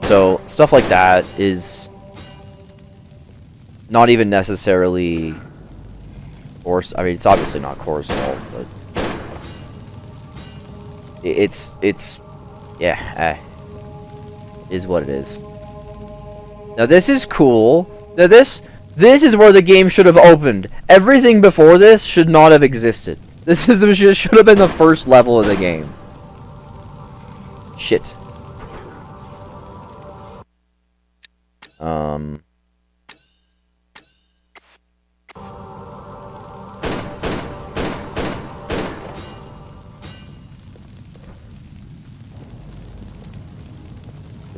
So stuff like that is not even necessarily Core's. I mean, it's obviously not Core's fault, but it's yeah, is what it is. Now this is cool. Now this is where the game should have opened. Everything before this should not have existed. This should have been the first level of the game. Shit.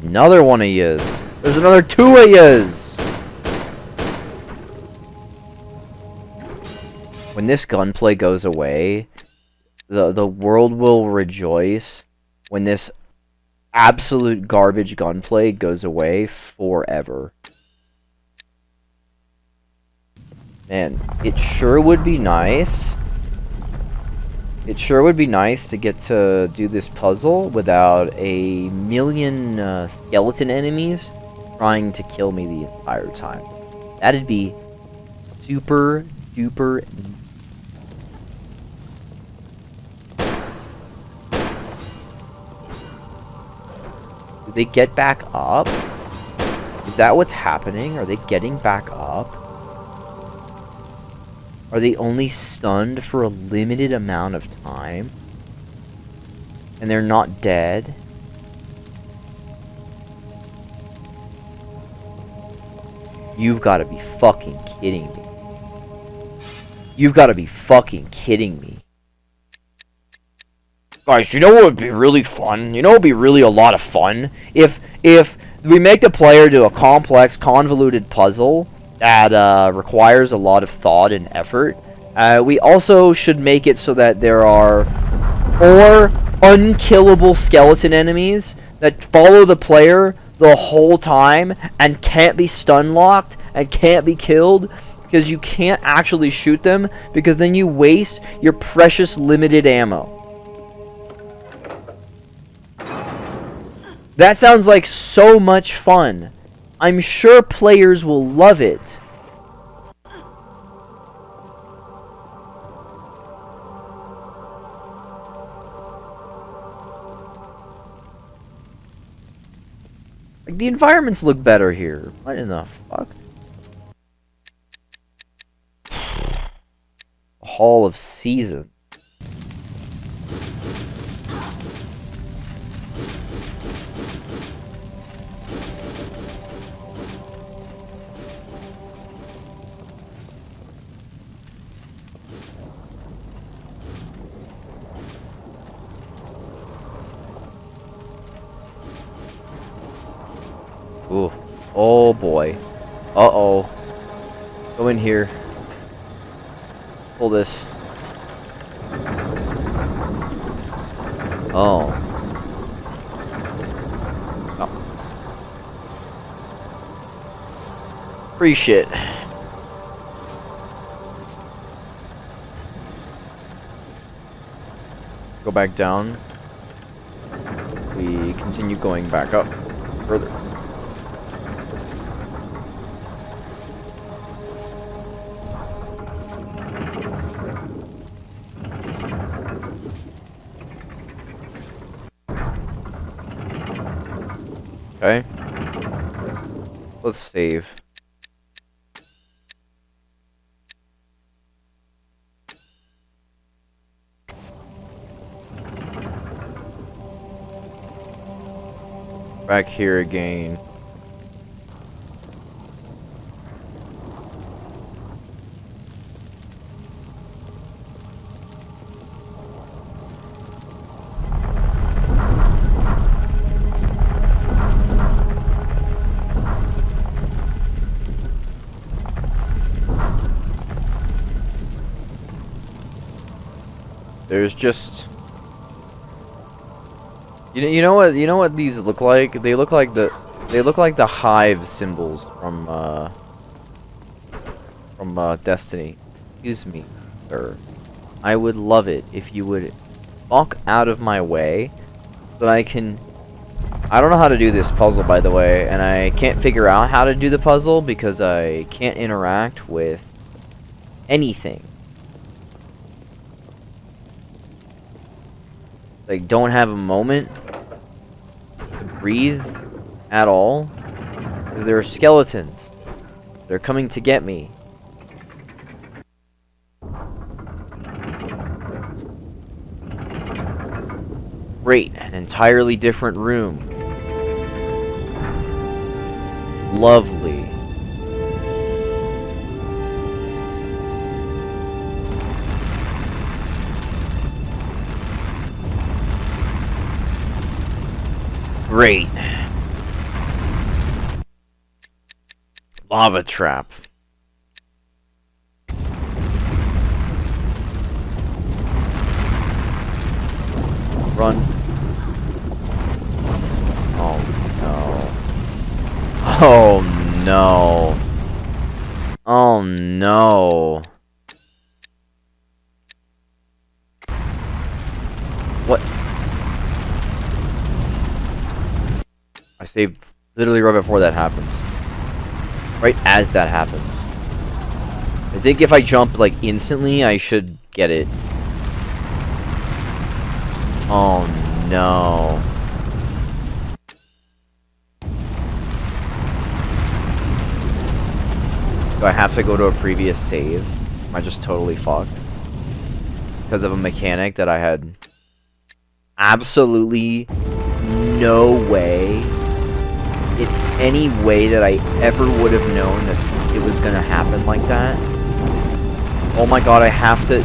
Another one of yous. There's another two of yous. When this gunplay goes away, the world will rejoice when this absolute garbage gunplay goes away forever. Man, it sure would be nice. It sure would be nice to get to do this puzzle without a million skeleton enemies trying to kill me the entire time. That'd be super duper. Do they get back up? Is that what's happening? Are they getting back up? Are they only stunned for a limited amount of time? And they're not dead? You've got to be fucking kidding me. You've got to be fucking kidding me. Guys, you know what would be really fun? You know what would be really a lot of fun? If we make the player do a complex, convoluted puzzle that requires a lot of thought and effort. We also should make it so that there are 4 unkillable skeleton enemies that follow the player the whole time and can't be stun locked and can't be killed because you can't actually shoot them because then you waste your precious limited ammo. That sounds like so much fun. I'm sure players will love it. Like, the environments look better here. What in the fuck? Hall of Seasons. Ooh. Oh boy. Uh-oh. Go in here. Pull this. Oh. Oh. Free shit. Go back down. We continue going back up further. Okay. Let's save. Back here again. There's just you know what these look like? They look like the hive symbols from Destiny. Excuse me, sir. I would love it if you would walk out of my way so that I can I don't know how to do this puzzle, by the way, and I can't figure out how to do the puzzle because I can't interact with anything. Like, don't have a moment to breathe at all because there are skeletons. They're coming to get me. Great, an entirely different room. Lovely. Great. Lava trap. Run. Oh no. Oh no. Oh no. What? I saved literally right before that happens. Right as that happens. I think if I jump like instantly, I should get it. Oh no. Do I have to go to a previous save? Am I just totally fucked? Because of a mechanic that I had absolutely no way, in any way that I ever would have known that it was gonna happen like that. Oh my god, I have to...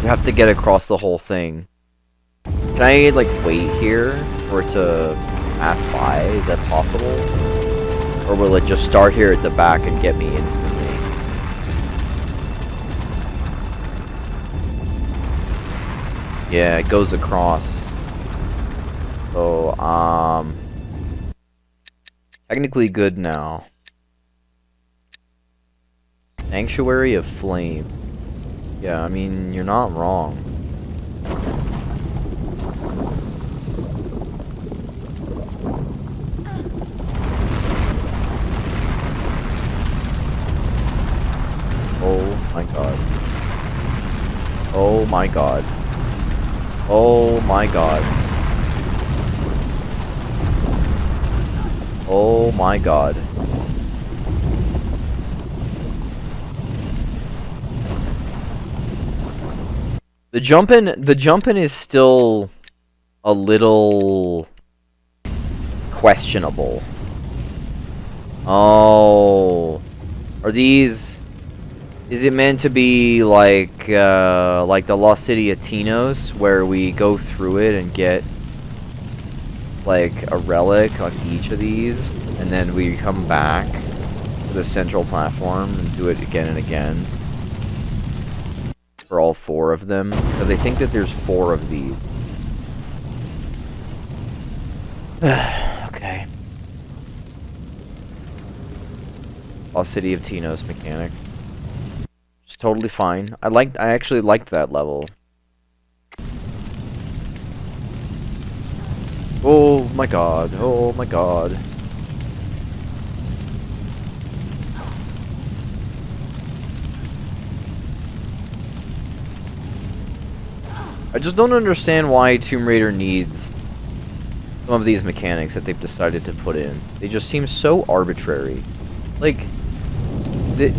You have to get across the whole thing. Can I, like, wait here for it to pass by? Is that possible? Or will it just start here at the back and get me instantly? Yeah, it goes across. So, technically good now. Sanctuary of Flame. Yeah, I mean, you're not wrong. Oh my god. Oh my god. Oh my god. Oh my god. The jumping is still a little questionable. Oh. Are these... Is it meant to be like the lost city of Tinnos, where we go through it and get like a relic on each of these, and then we come back to the central platform and do it again and again for all 4 of them? Because I think that there's 4 of these. Okay. Lost City of Tinnos mechanic. It's totally fine. I actually liked that level. Oh my god. Oh my god. I just don't understand why Tomb Raider needs some of these mechanics that they've decided to put in. They just seem so arbitrary. Like, the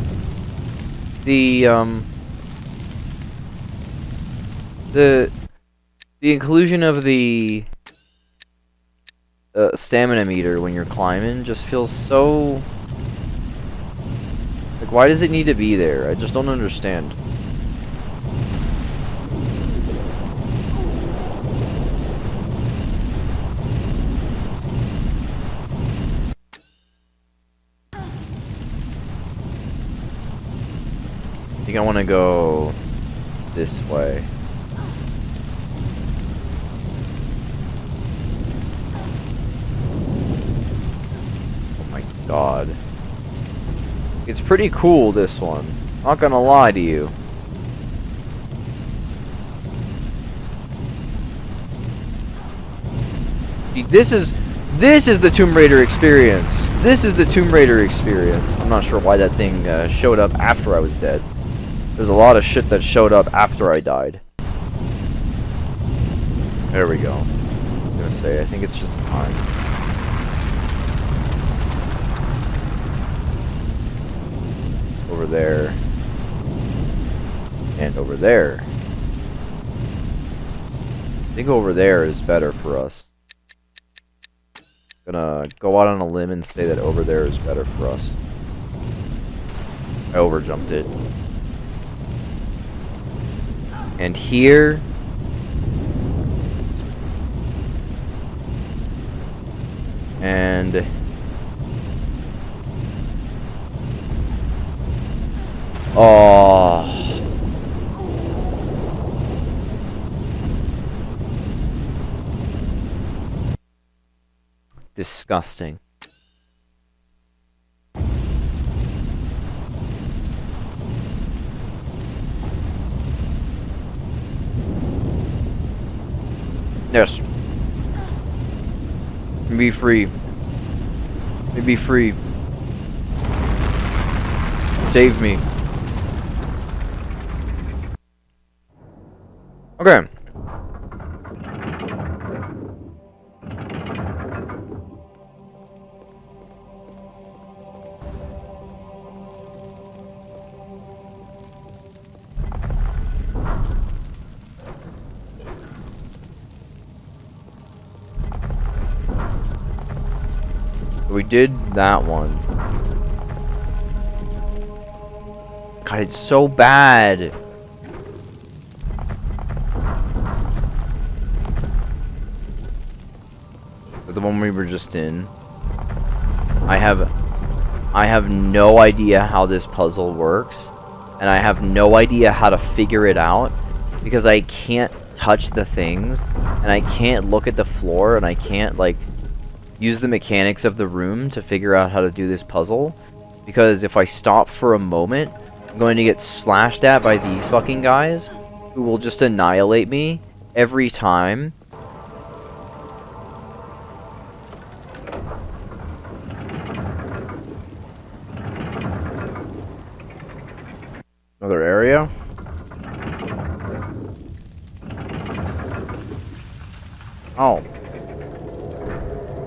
inclusion of the stamina meter when you're climbing just feels so... Like, why does it need to be there? I just don't understand. I think I want to go this way. Oh my god. It's pretty cool, this one. Not gonna lie to you. See, this is the Tomb Raider experience. This is the Tomb Raider experience. I'm not sure why that thing showed up after I was dead. There's a lot of shit that showed up after I died. There we go. I'm gonna say, I think it's just time. Over there. And over there. I think over there is better for us. Gonna go out on a limb and say that over there is better for us. I overjumped it. And here... And... Oh... Disgusting. Yes. Be free. Be free. Save me. Okay. We did that one. God, it's so bad. The one we were just in. I have no idea how this puzzle works, and I have no idea how to figure it out because I can't touch the things, and I can't look at the floor, and I can't like use the mechanics of the room to figure out how to do this puzzle, because if I stop for a moment, I'm going to get slashed at by these fucking guys who will just annihilate me every time. Another area. Oh.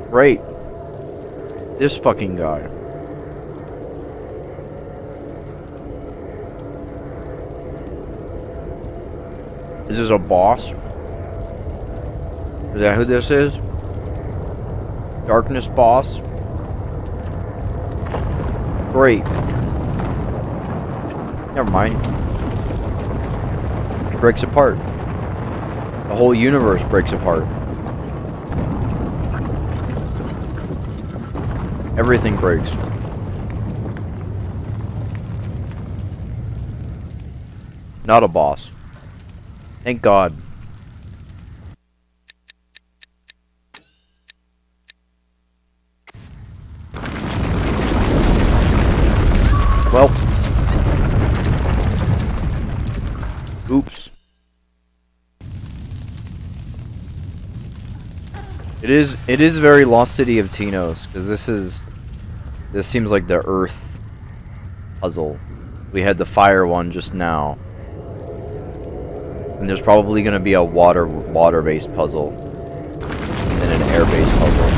Great. This fucking guy. Is this a boss? Is that who this is? Darkness boss? Great. Never mind. It breaks apart. The whole universe breaks apart. Everything breaks. Not a boss. Thank God. Well. Oops. It is very Lost City of Tinnos, because this seems like the Earth puzzle. We had the fire one just now. And there's probably going to be a water-based puzzle. And then an air-based puzzle.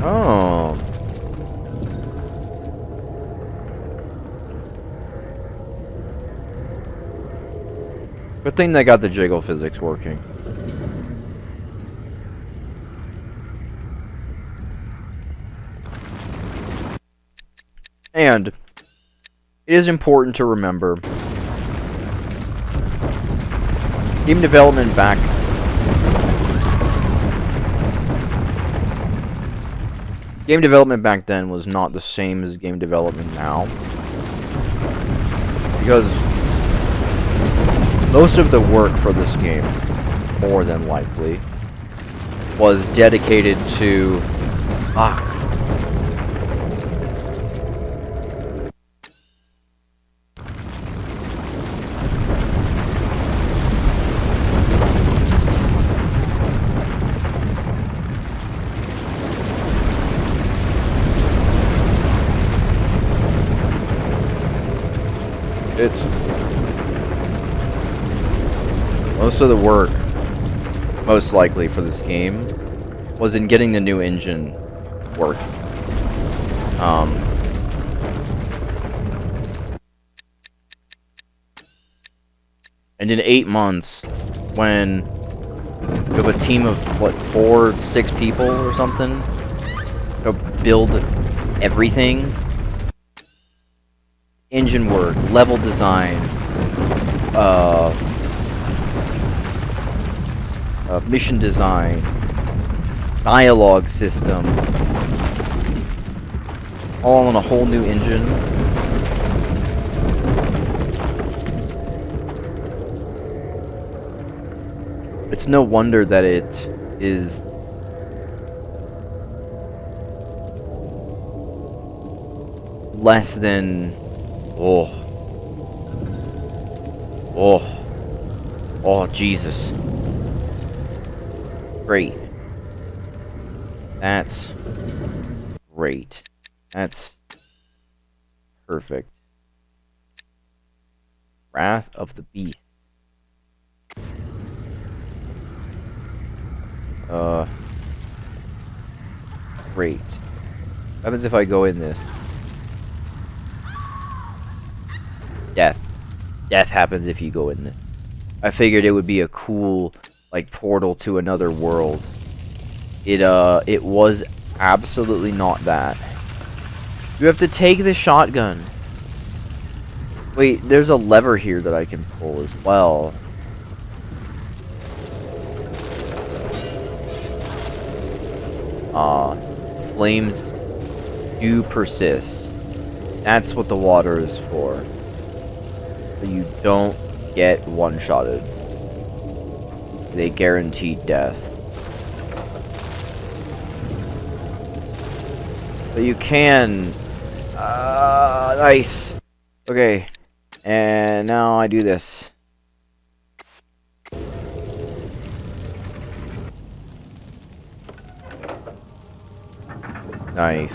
Oh. Good thing they got the jiggle physics working. And it is important to remember game development back then was not the same as game development now, because most of the work for this game, more than likely, was dedicated to It's most of the work, most likely for this game, was in getting the new engine working. And in 8 months, when you have a team of, what, 4, 6 people or something, to build everything, engine work, level design, mission design, dialogue system, all on a whole new engine. It's no wonder that it is less than oh Jesus. Great. That's great. That's perfect. Wrath of the Beast. Great. What happens if I go in this? Death. Death happens if you go in this. I figured it would be a cool, like, portal to another world. It was absolutely not that. You have to take the shotgun. Wait, there's a lever here that I can pull as well. Flames do persist. That's what the water is for. So you don't get one-shotted. They guarantee death. But you can... nice. Okay. And now I do this. Nice.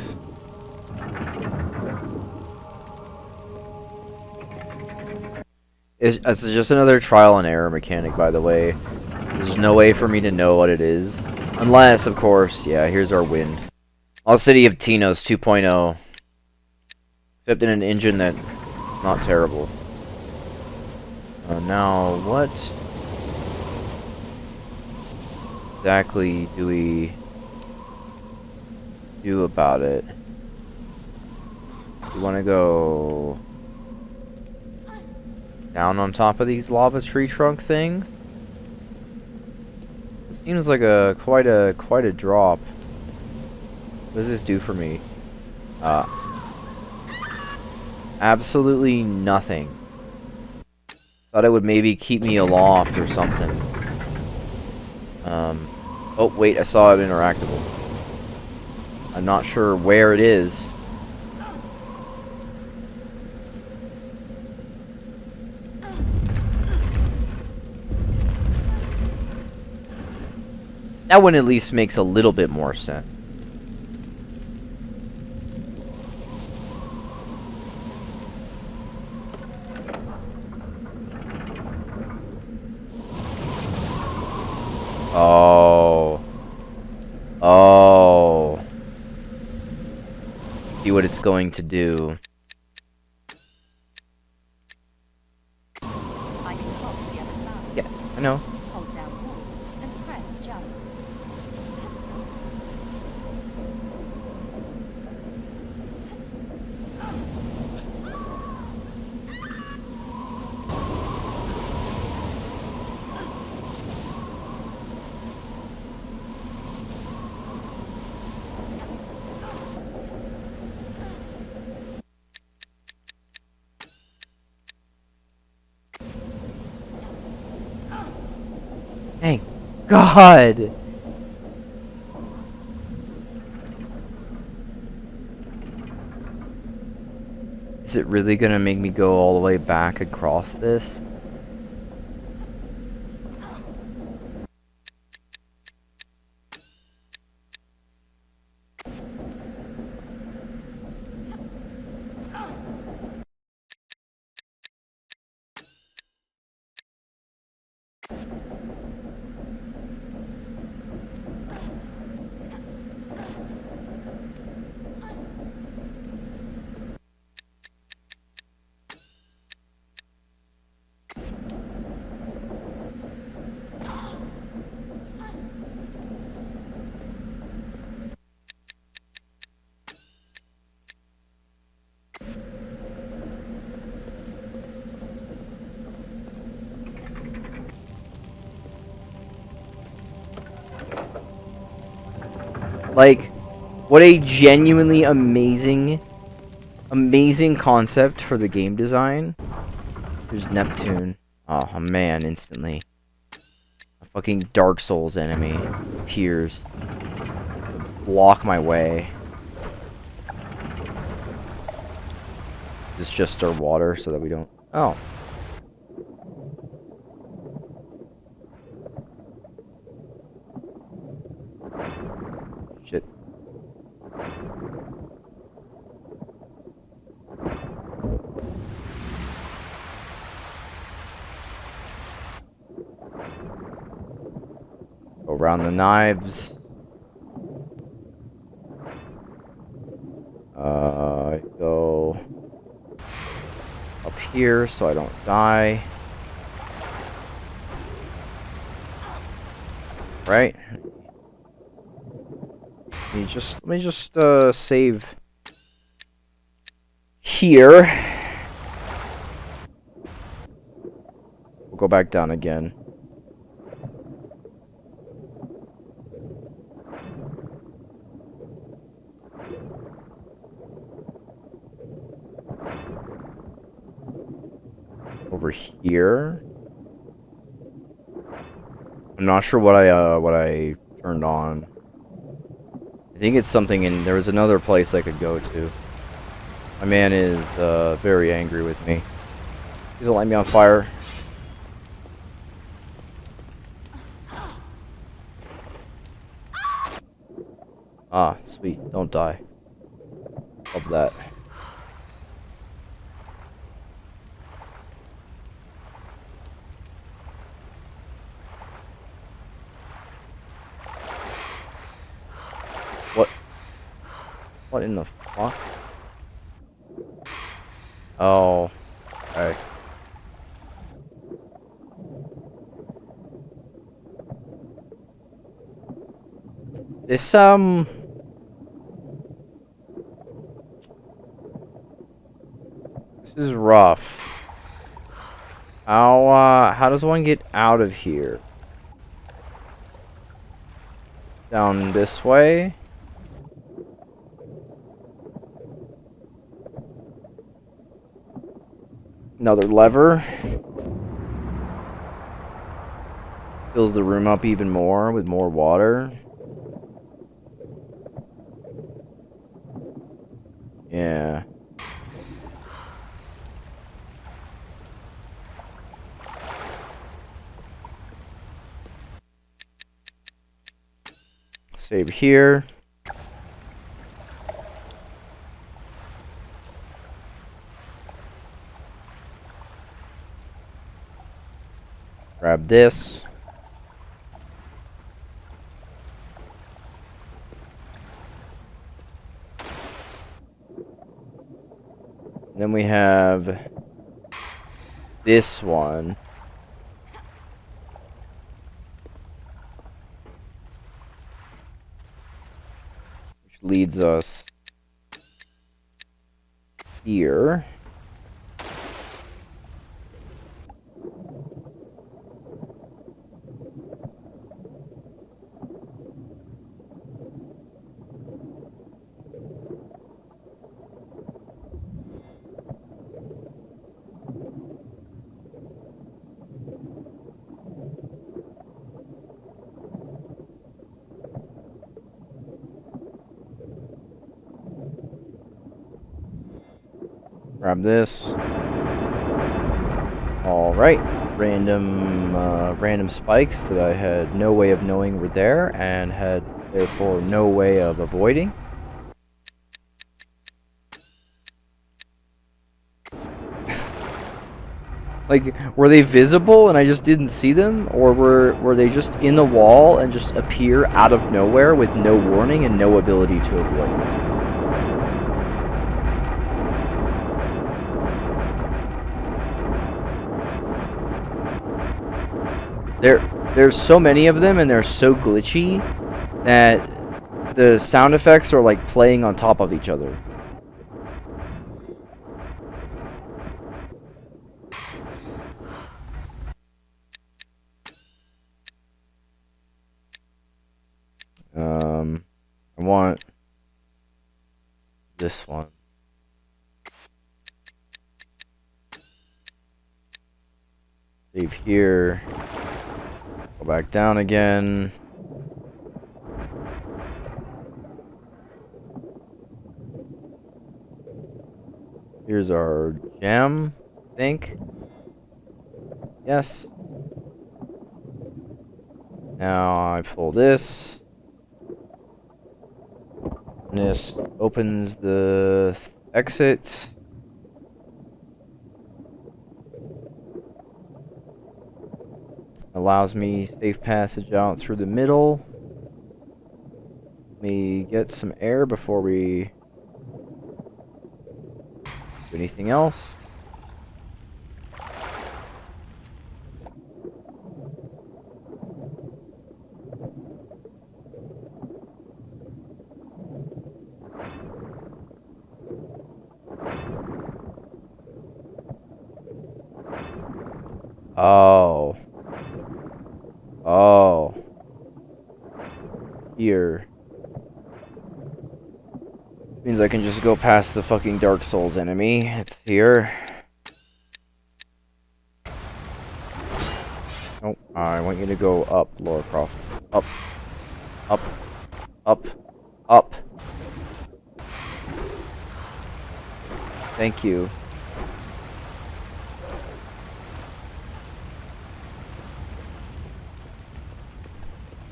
It's just another trial and error mechanic, by the way. There's no way for me to know what it is. Unless, of course, yeah, here's our wind. All City of Tinnos 2.0. Except in an engine that's not terrible. Now, what exactly do we do about it? We want to go down on top of these lava tree trunk things. It seems like quite a drop. What does this do for me? Absolutely nothing. Thought it would maybe keep me aloft or something. Oh wait, I saw it interactable. I'm not sure where it is. That one at least makes a little bit more sense. Oh. Oh. See what it's going to do. I can hop to the other side. Yeah, I know. Hold down hold and press jump. Thank God! Is it really gonna make me go all the way back across this? Like, what a genuinely amazing concept for the game design. There's Neptune. Oh man, instantly. A fucking Dark Souls enemy appears to block my way. It's just stir water so that we don't... Oh. Shit. Go around the knives. Go up here so I don't die. Right? Let me just save here. We'll go back down again. Over here. I'm not sure what I turned on. I think it's something in... There was another place I could go to. My man is very angry with me. He's gonna light me on fire. Ah, sweet. Don't die. Love that. What in the fuck? Oh. Okay. This, This is rough. How does one get out of here? Down this way? Another lever. Fills the room up even more with more water. Yeah. Save here. Grab this. Then we have this one. Which leads us here. Grab this. Alright. Random spikes that I had no way of knowing were there and had therefore no way of avoiding. Like, were they visible and I just didn't see them? Or were they just in the wall and just appear out of nowhere with no warning and no ability to avoid them? There's so many of them and they're so glitchy that the sound effects are like playing on top of each other. I this one. Save here. Go back down again. Here's our gem, I think. Yes. Now I pull this. And this opens the exit. Allows me safe passage out through the middle. Let me get some air before we do anything else. Oh. Oh. Here. Means I can just go past the fucking Dark Souls enemy. It's here. Oh, I want you to go up, Laura Croft. Up. Up. Up. Up. Thank you.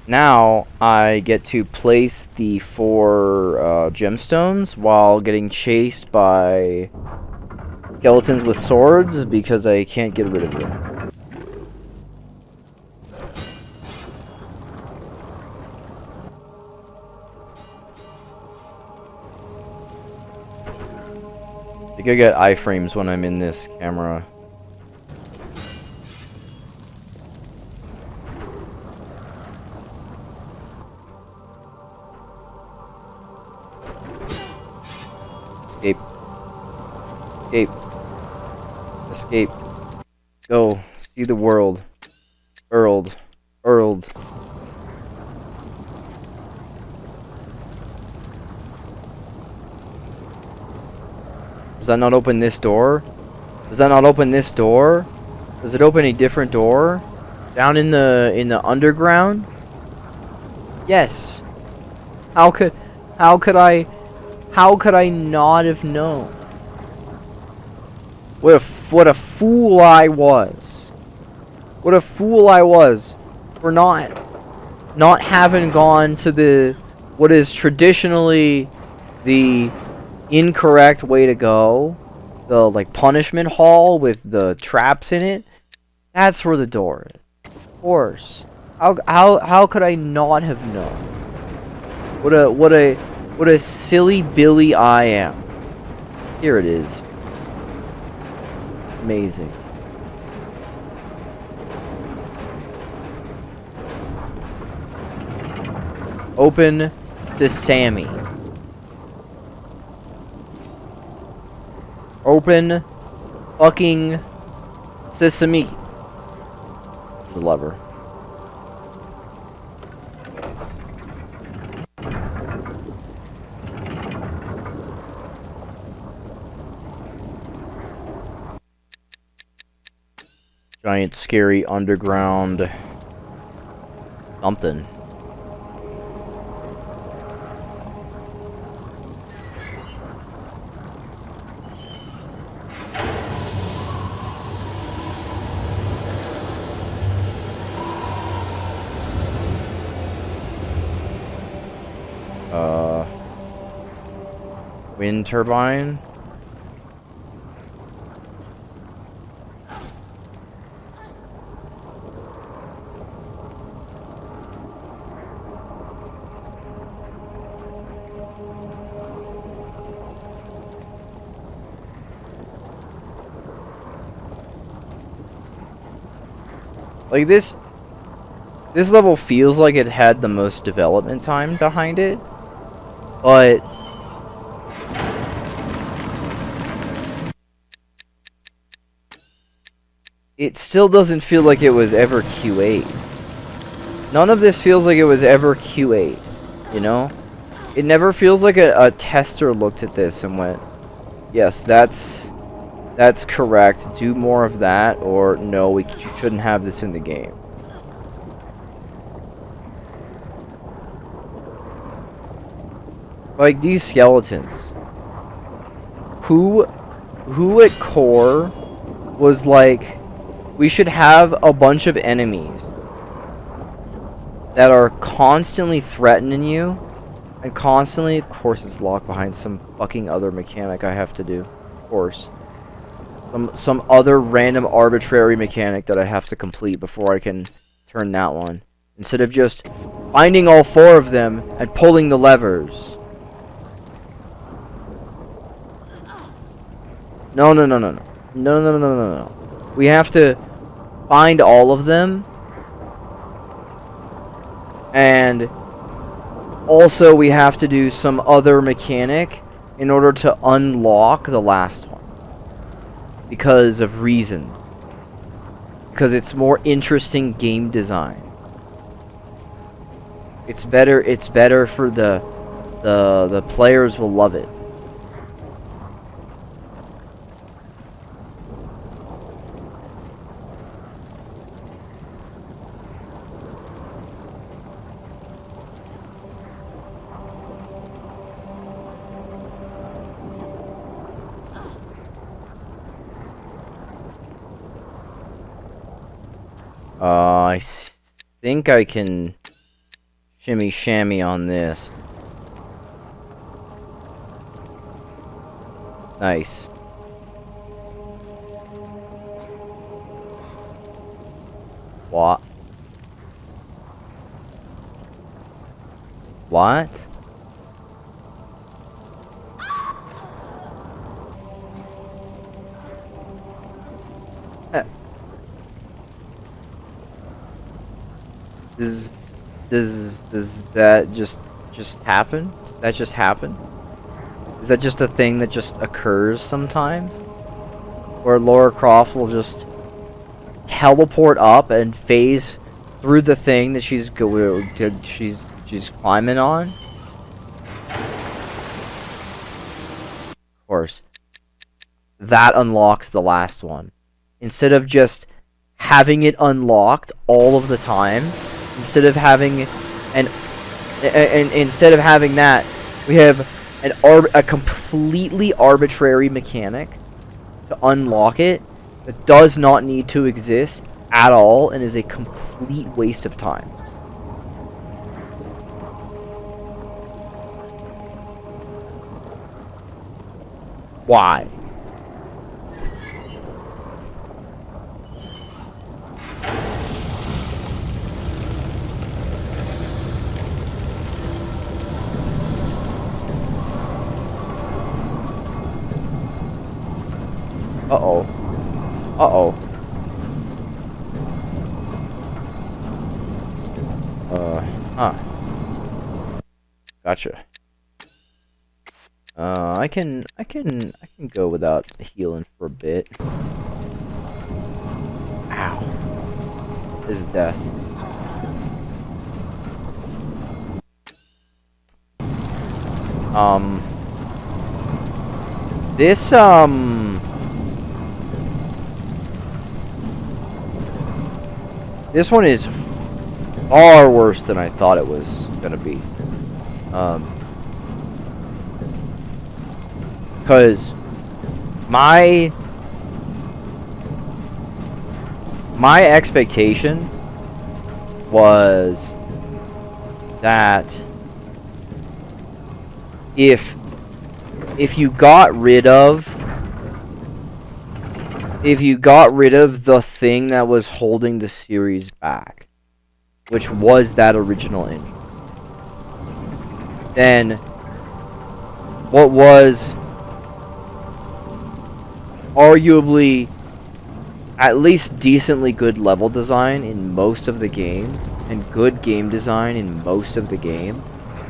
Now, I get to place the 4 gemstones while getting chased by skeletons with swords because I can't get rid of them. I think I get iframes when I'm in this camera. Escape. Escape. Escape. Go. See the world. Earled. Earled. Does that not open this door? Does that not open this door? Does it open a different door? Down in the underground? Yes. How could I not have known? What a fool I was. What a fool I was for not having gone to what is traditionally the incorrect way to go. The like punishment hall with the traps in it. That's where the door is. Of course. How could I not have known? What a silly Billy I am. Here it is. Amazing. Open sesame. Open fucking sesame. The lever. Giant scary underground something. Wind turbine. Like this level feels like it had the most development time behind it, but it still doesn't feel like it was ever Q8. None of this feels like it was ever Q8, you know? It never feels like a tester looked at this and went, yes, that's correct. Do more of that, or no, we shouldn't have this in the game. Like these skeletons. Who at core was like, we should have a bunch of enemies that are constantly threatening you and constantly, of course it's locked behind some fucking other mechanic I have to do. Of course. Some other random arbitrary mechanic that I have to complete before I can turn that one. Instead of just finding all 4 of them and pulling the levers. No. We have to find all of them. And also we have to do some other mechanic in order to unlock the last one. Because of reasons. Because it's more interesting game design. It's better for the players will love it. I think I can shimmy shammy on this. Nice. What? What? Does that just happen? Does that just happen? Is that just a thing that just occurs sometimes? Where Lara Croft will just teleport up and phase through the thing that she's climbing on? Of course. That unlocks the last one. Instead of just having it unlocked all of the time, instead of having that, we have a completely arbitrary mechanic to unlock it that does not need to exist at all and is a complete waste of time. Why? Uh-oh. Uh-oh. Huh. Gotcha. I can go without healing for a bit. Ow. This is death. This one is far worse than I thought it was gonna be. Because my expectation was that if you got rid of the thing that was holding the series back, which was that original ending, then what was arguably at least decently good level design in most of the game and good game design in most of the game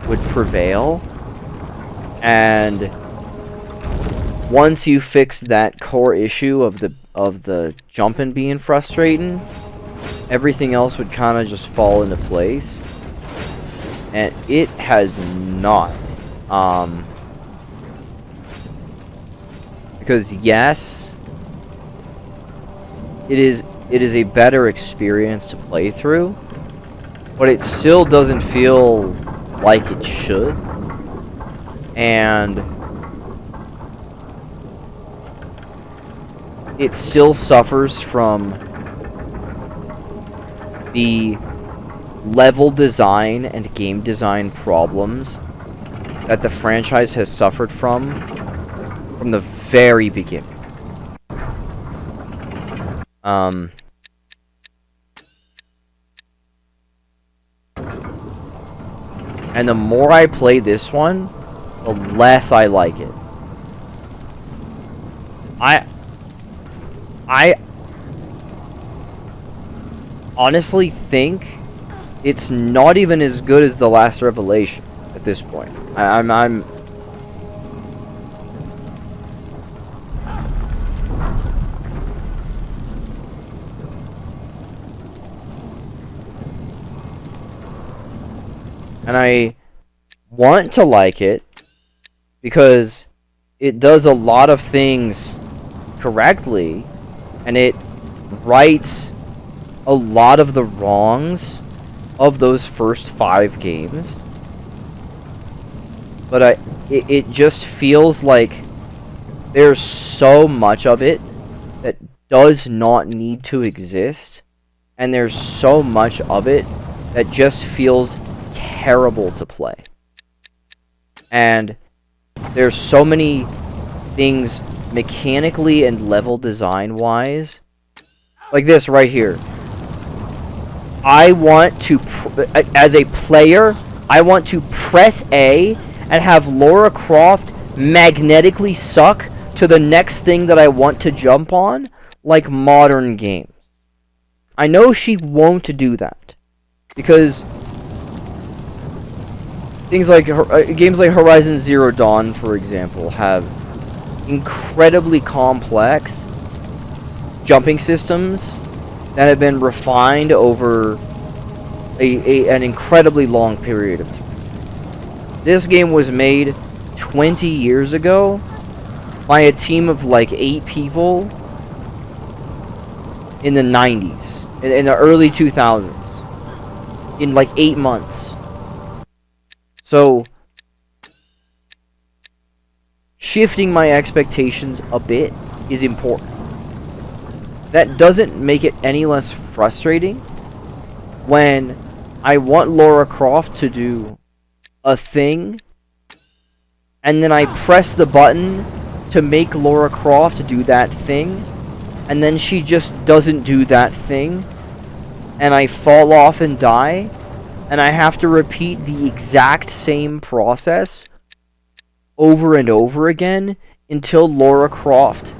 would prevail. And once you fix that core issue of the jumping being frustrating, everything else would kind of just fall into place. And it has not Because yes, it is a better experience to play through, but it still doesn't feel like it should. And it still suffers from the level design and game design problems that the franchise has suffered from the very beginning. And the more I play this one, the less I like it. I honestly think it's not even as good as The Last Revelation at this point. I'm and I want to like it because it does a lot of things correctly, and it rights a lot of the wrongs of those first 5 games. But it just feels like there's so much of it that does not need to exist, and there's so much of it that just feels terrible to play. And there's so many things mechanically and level design wise, like this right here. I want to, as a player, I want to press A and have Lara Croft magnetically suck to the next thing that I want to jump on, like modern games. I know she won't do that, because things like games like Horizon Zero Dawn, for example, have incredibly complex jumping systems that have been refined over an incredibly long period of time. This game was made 20 years ago by a team of like 8 people in the 90s, in the early 2000s, in like 8 months. So shifting my expectations a bit is important. That doesn't make it any less frustrating when I want Lara Croft to do a thing, and then I press the button to make Lara Croft do that thing, and then she just doesn't do that thing, and I fall off and die, and I have to repeat the exact same process over and over again until Lara Croft,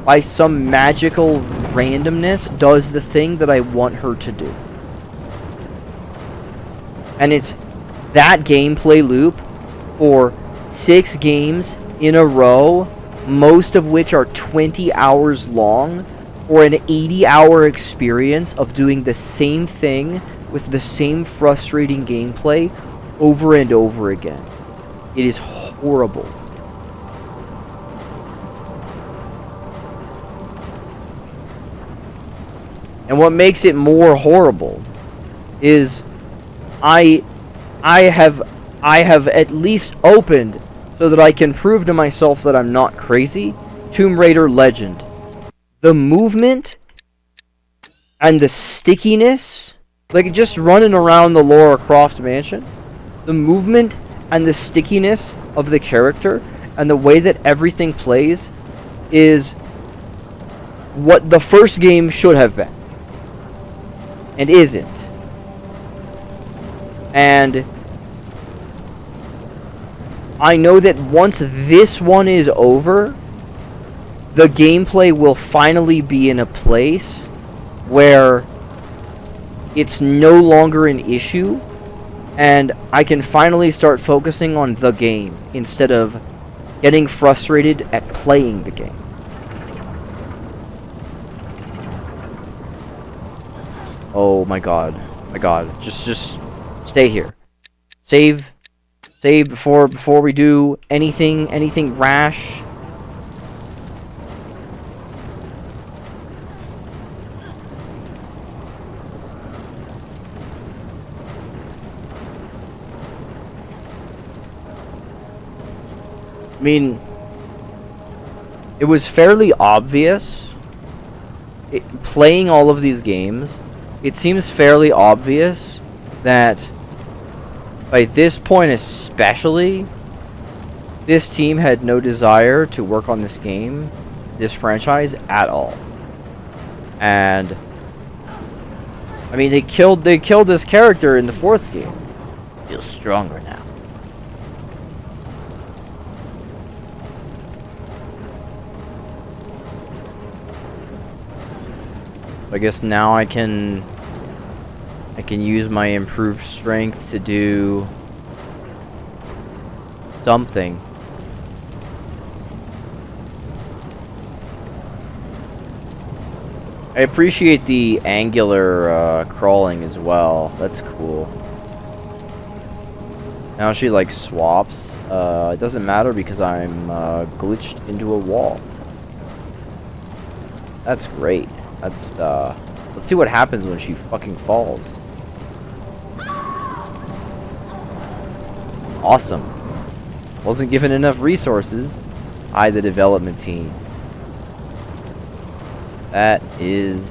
by some magical randomness, does the thing that I want her to do. And it's that gameplay loop for 6 games in a row, most of which are 20 hours long, or an 80-hour experience of doing the same thing with the same frustrating gameplay over and over again. It is horrible. And what makes it more horrible is I have at least opened, so that I can prove to myself that I'm not crazy, Tomb Raider Legend. The movement and the stickiness, like just running around the Lara Croft mansion, the movement and the stickiness of the character and the way that everything plays is what the first game should have been, and isn't. And I know that once this one is over, the gameplay will finally be in a place where it's no longer an issue, and I can finally start focusing on the game instead of getting frustrated at playing the game. Oh my god. My god. Just stay here. Save Save before we do anything rash. I mean, it was fairly obvious. Playing all of these games, it seems fairly obvious that by this point especially, this team had no desire to work on this game, this franchise, at all. And I mean, they killed this character in the 4th game. Feels stronger now. I guess now I can use my improved strength to do something. I appreciate the angular crawling as well. That's cool. Now she like swaps. It doesn't matter because I'm glitched into a wall. That's great. That's let's see what happens when she fucking falls. Awesome. Wasn't given enough resources. I, the development team. That is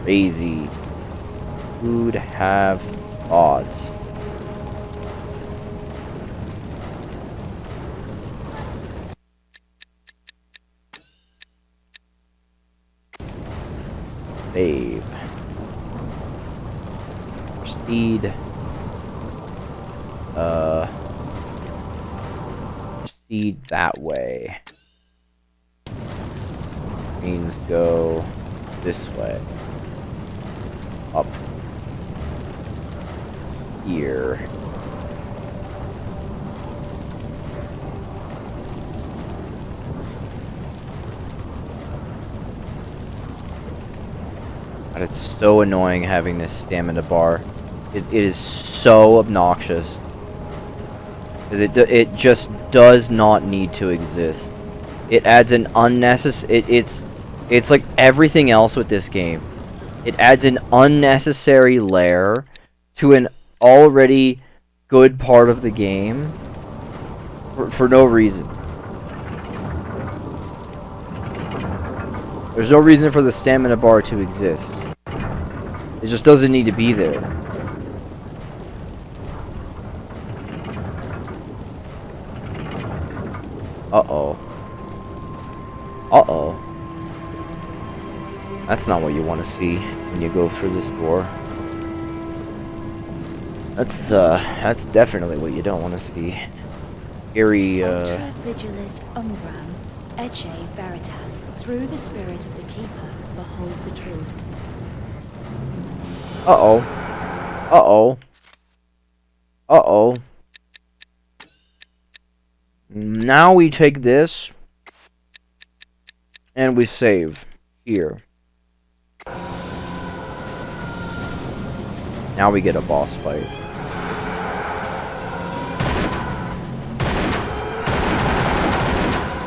crazy. Who'd have thought? Save. Proceed. Proceed that way. Means go this way. Up. Here. And it's so annoying having this stamina bar. It is so obnoxious. Because it just does not need to exist. It adds an unnecessary... It's like everything else with this game. It adds an unnecessary layer to an already good part of the game for no reason. There's no reason for the stamina bar to exist. It just doesn't need to be there. Uh-oh. Uh-oh. That's not what you want to see when you go through this door. That's definitely what you don't want to see. Scary, Ultra Vigilis Umbram, Ecce Veritas. Through the spirit of the Keeper, behold the truth. Uh-oh. Uh-oh. Uh-oh. Now we take this and we save here. Now we get a boss fight.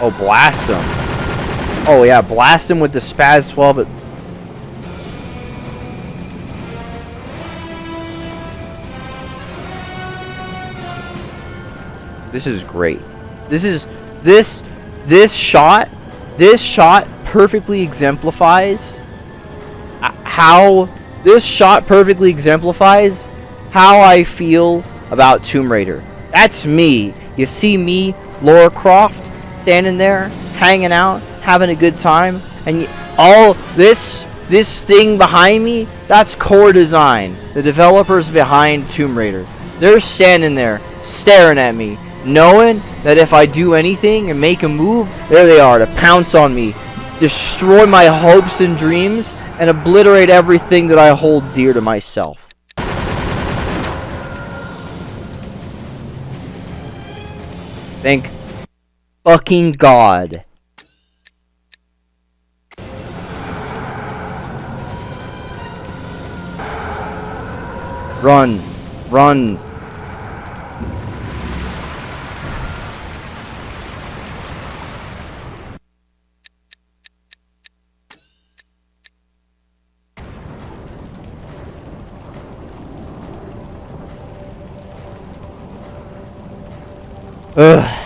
Oh, blast him. Oh yeah, blast him with the spaz 12. This is great. This shot perfectly exemplifies how I feel about Tomb Raider. That's me. You see me, Lara Croft, standing there, hanging out, having a good time, and all this thing behind me, that's core design. The developers behind Tomb Raider. They're standing there, staring at me, knowing that if I do anything and make a move, there they are to pounce on me, destroy my hopes and dreams, and obliterate everything that I hold dear to myself. Thank fucking God. Run. Run. Ugh.